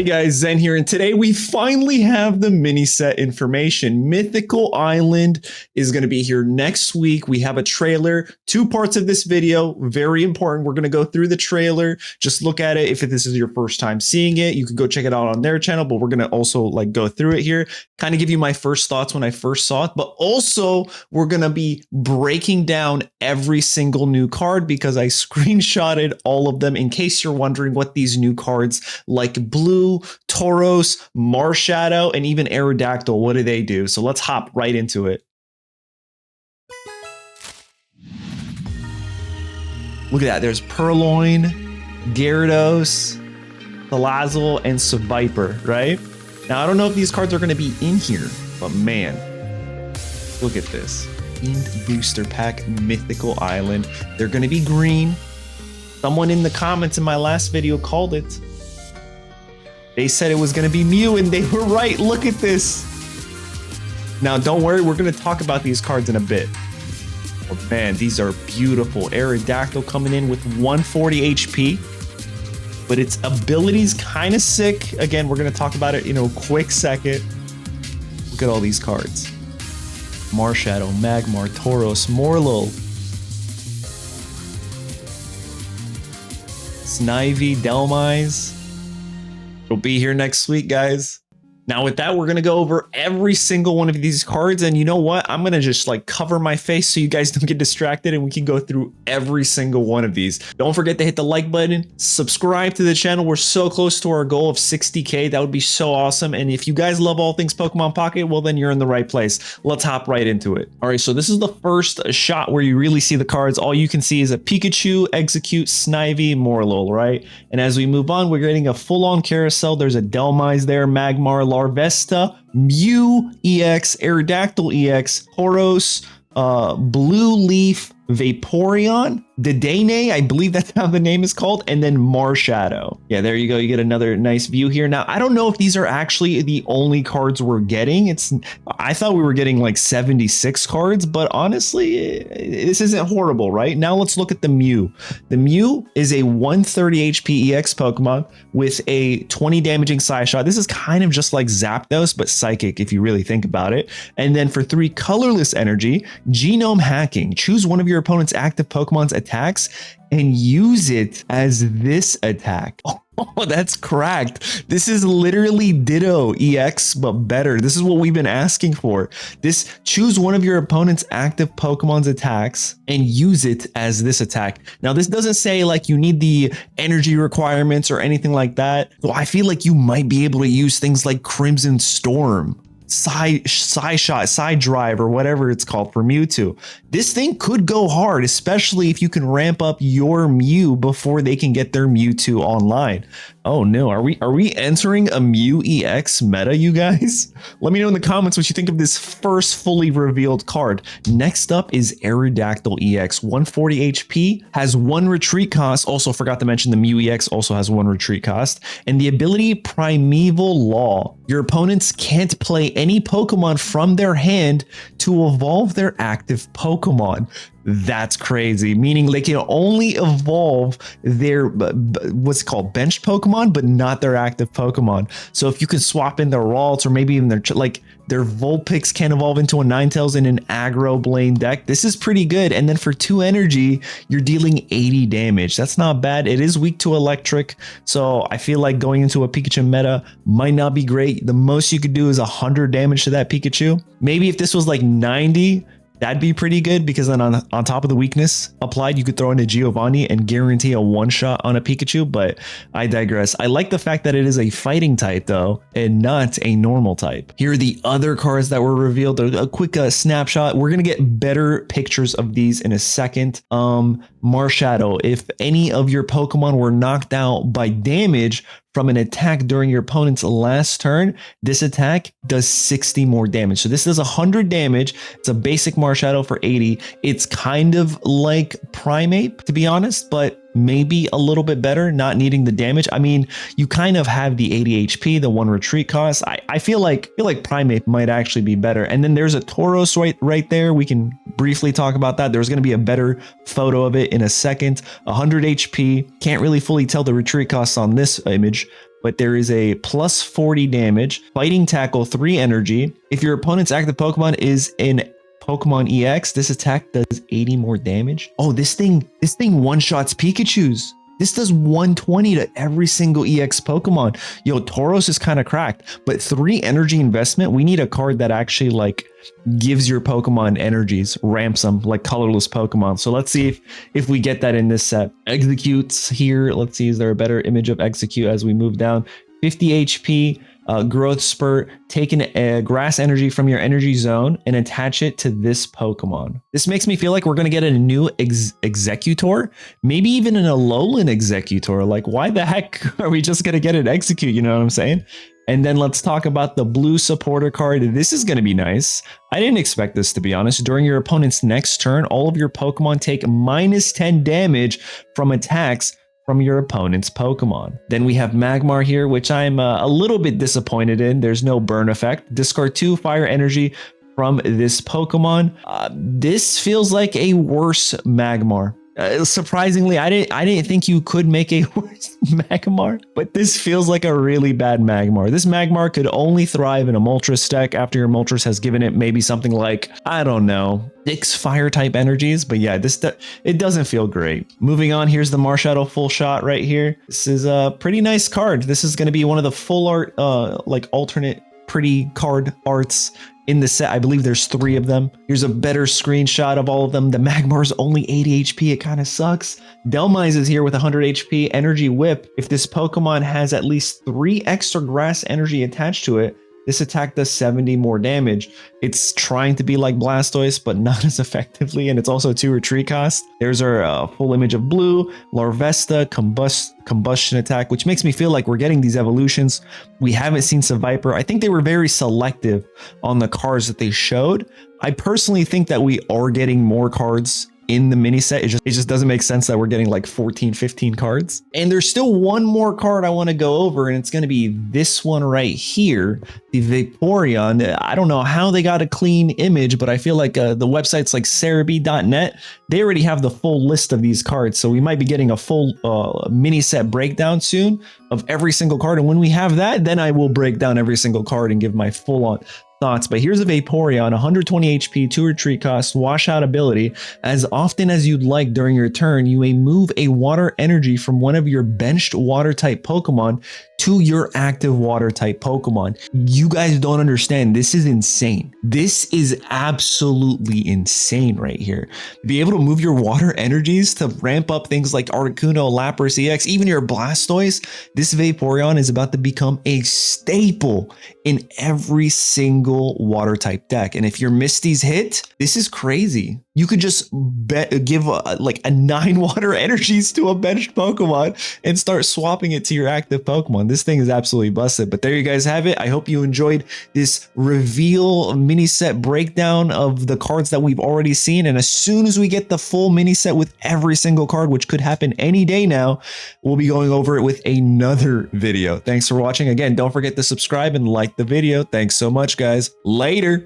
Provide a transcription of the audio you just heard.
Hey guys, Zen here, and today we finally have the mini set information. Mythical Island is going to be here next week. We have a trailer, 2 parts of this video, very important. We're going to go through the trailer, just look at it. If this is your first time seeing it, you can go check it out on their channel, but we're going to also go through it here, kind of give you my first thoughts when I first saw it, but also we're going to be breaking down every single new card because I screenshotted all of them in case you're wondering what these new cards like Blue, Tauros, Marshadow, and even Aerodactyl, what do they do? So let's hop right into it. Look at that. There's Purloin, Gyarados, Thalazzle, and Seviper, right? Now, I don't know if these cards are going to be in here, but man, look at this. Themed Booster Pack, Mythical Island. They're going to be green. Someone in the comments in my last video called it. They said it was going to be Mew, and they were right. Look at this. Now, don't worry. We're going to talk about these cards in a bit. Oh, man, these are beautiful. Aerodactyl coming in with 140 HP, but its ability's kind of sick. Again, we're going to talk about it in a quick second. Look at all these cards. Marshadow, Magmar, Tauros, Morlo, Snivy, Delmise. It'll be here next week, guys. Now with that, we're going to go over every single one of these cards. And you know what? I'm going to just cover my face so you guys don't get distracted and we can go through every single one of these. Don't forget to hit the like button, subscribe to the channel. We're so close to our goal of 60K. That would be so awesome. And if you guys love all things Pokemon Pocket, well, then you're in the right place. Let's hop right into it. All right, so this is the first shot where you really see the cards. All you can see is a Pikachu, Execute, Snivy, Morlo, right? And as we move on, we're getting a full-on carousel. There's a Delmise there, Magmar, Larvesta, Mew EX, Aerodactyl EX, Tauros, Blue Leaf, Vaporeon, Dedenne, I believe that's how the name is called, and then Marshadow. Yeah, there you go. You get another nice view here. Now, I don't know if these are actually the only cards we're getting. I thought we were getting 76 cards, but honestly, this isn't horrible, right? Now let's look at the Mew. The Mew is a 130 HP EX Pokemon with a 20 damaging Psy Shot. This is kind of just like Zapdos, but psychic if you really think about it. And then for 3 colorless energy, Genome Hacking. Choose one of your opponent's active Pokemon's attacks and use it as this attack. Oh, that's cracked. This is literally Ditto EX, but better. This is what we've been asking for. Choose one of your opponent's active Pokemon's attacks and use it as this attack. Now, this doesn't say you need the energy requirements or anything like that. So I feel like you might be able to use things like Crimson Storm, Psy Shot, Psy Drive, or whatever it's called for Mewtwo. This thing could go hard, especially if you can ramp up your Mew before they can get their Mewtwo online. Oh no, are we entering a Mew EX meta, you guys? Let me know in the comments what you think of this first fully revealed card. Next up is Aerodactyl EX, 140 HP, has 1 retreat cost. Also forgot to mention the Mew EX also has 1 retreat cost. And the ability Primeval Law. Your opponents can't play any Pokemon from their hand to evolve their active Pokemon. That's crazy, meaning they can only evolve their what's it called, bench Pokemon, but not their active Pokemon. So if you can swap in their Ralts or maybe even their Vulpix can evolve into a Ninetales in an aggro Blaine deck, this is pretty good. And then for 2 energy, you're dealing 80 damage. That's not bad. It is weak to electric, so I feel like going into a Pikachu meta might not be great. The most you could do is 100 damage to that Pikachu. Maybe if this was 90, that'd be pretty good, because then on top of the weakness applied, you could throw in a Giovanni and guarantee a one-shot on a Pikachu, but I digress. I like the fact that it is a fighting type, though, and not a normal type. Here are the other cards that were revealed. A quick snapshot. We're going to get better pictures of these in a second. Marshadow. If any of your Pokemon were knocked out by damage from an attack during your opponent's last turn, this attack does 60 more damage. So this does 100 damage. It's a basic Marshadow for 80. It's kind of like Primeape, to be honest, but maybe a little bit better, not needing the damage. I mean, you kind of have the 80 HP, the 1 retreat cost. I feel like Primeape might actually be better. And then there's a Tauros right there. We can briefly talk about that. There's going to be a better photo of it in a second. 100 HP. Can't really fully tell the retreat costs on this image, but there is a plus 40 damage, fighting tackle, 3 energy. If your opponent's active Pokemon is in Pokemon EX, this attack does 80 more damage. Oh, this thing one-shots Pikachus. This does 120 to every single EX Pokemon. Yo, Tauros is kind of cracked, but 3 energy investment. We need a card that actually like gives your Pokemon energies, ramps them like colorless Pokemon. So let's see if we get that in this set. Executes here. Let's see, is there a better image of Execute as we move down? 50 HP. Growth spurt, take a grass energy from your energy zone and attach it to this Pokemon. This makes me feel like we're going to get a new Executor, maybe even an Alolan Executor. Like, why the heck are we just going to get an Execute? You know what I'm saying? And then let's talk about the blue supporter card. This is going to be nice. I didn't expect this, to be honest. During your opponent's next turn, all of your Pokemon take minus 10 damage from attacks from your opponent's Pokemon. Then we have Magmar here, which I'm a little bit disappointed in. There's no burn effect. Discard 2 fire energy from this Pokemon. This feels like a worse Magmar. Surprisingly, I didn't think you could make a worse Magmar, but this feels like a really bad Magmar. This Magmar could only thrive in a Moltres deck after your Moltres has given it maybe something like, I don't know, 6 fire type energies. But yeah, it doesn't feel great. Moving on, here's the Marshadow full shot right here. This is a pretty nice card. This is going to be one of the full art, like alternate pretty card arts in the set. I believe there's 3 of them. Here's a better screenshot of all of them. The Magmar's only 80 HP. It kind of sucks. Delmise is here with 100 HP. Energy Whip. If this Pokemon has at least 3 extra grass energy attached to it, this attack does 70 more damage. It's trying to be like Blastoise, but not as effectively, and it's also 2 retreat cost. There's our full image of blue, Larvesta, combustion attack, which makes me feel like we're getting these evolutions. We haven't seen Seviper. I think they were very selective on the cards that they showed. I personally think that we are getting more cards in the mini set. It just doesn't make sense that we're getting like 14, 15 cards. And there's still one more card I want to go over, and it's going to be this one right here, the Vaporeon. I don't know how they got a clean image, but I feel like the websites like Cerebi.net, they already have the full list of these cards. So we might be getting a full mini set breakdown soon of every single card. And when we have that, then I will break down every single card and give my full on thoughts. But here's a Vaporeon, 120 HP, 2 retreat cost, washout ability. As often as you'd like during your turn, you may move a water energy from one of your benched water type Pokemon to your active water type Pokemon. You guys don't understand. This is insane. This is absolutely insane right here. To be able to move your water energies to ramp up things like Articuno, Lapras EX, even your Blastoise, this Vaporeon is about to become a staple in every single water type deck. And if your Misty's hit, this is crazy. You could just give like a 9 water energies to a benched Pokemon and start swapping it to your active Pokemon. This thing is absolutely busted. But there you guys have it. I hope you enjoyed this reveal mini set breakdown of the cards that we've already seen. And as soon as we get the full mini set with every single card, which could happen any day now, we'll be going over it with another video. Thanks for watching. Again, don't forget to subscribe and like the video. Thanks so much, guys. Later.